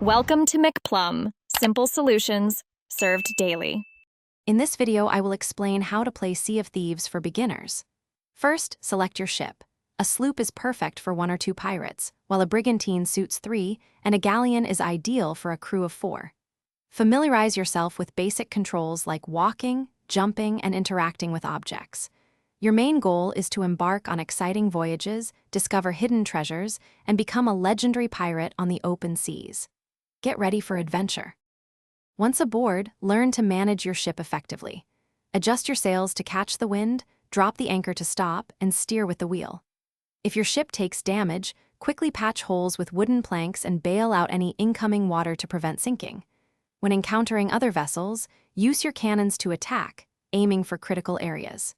Welcome to McPlum, simple solutions served daily. In this video, I will explain how to play Sea of Thieves for beginners. First, select your ship. A sloop is perfect for 1 or 2 pirates, while a brigantine suits 3, and a galleon is ideal for a crew of 4. Familiarize yourself with basic controls like walking, jumping, and interacting with objects. Your main goal is to embark on exciting voyages, discover hidden treasures, and become a legendary pirate on the open seas. Get ready for adventure. Once aboard, learn to manage your ship effectively. Adjust your sails to catch the wind, drop the anchor to stop, and steer with the wheel. If your ship takes damage, quickly patch holes with wooden planks and bail out any incoming water to prevent sinking. When encountering other vessels, use your cannons to attack, aiming for critical areas.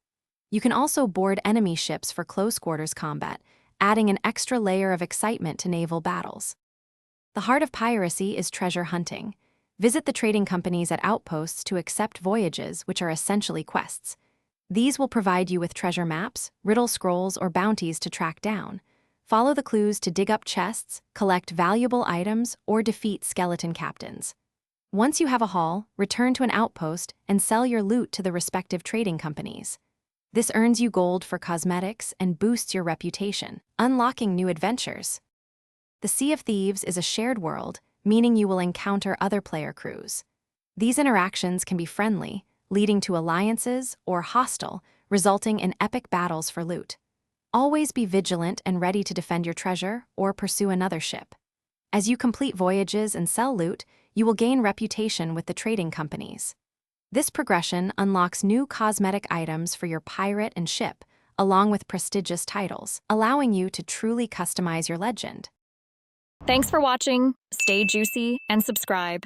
You can also board enemy ships for close-quarters combat, adding an extra layer of excitement to naval battles. The heart of piracy is treasure hunting. Visit the trading companies at outposts to accept voyages, which are essentially quests. These will provide you with treasure maps, riddle scrolls, or bounties to track down. Follow the clues to dig up chests, collect valuable items, or defeat skeleton captains. Once you have a haul, return to an outpost and sell your loot to the respective trading companies. This earns you gold for cosmetics and boosts your reputation, unlocking new adventures. The Sea of Thieves is a shared world, meaning you will encounter other player crews. These interactions can be friendly, leading to alliances, or hostile, resulting in epic battles for loot. Always be vigilant and ready to defend your treasure or pursue another ship. As you complete voyages and sell loot, you will gain reputation with the trading companies. This progression unlocks new cosmetic items for your pirate and ship, along with prestigious titles, allowing you to truly customize your legend. Thanks for watching. Stay juicy and subscribe.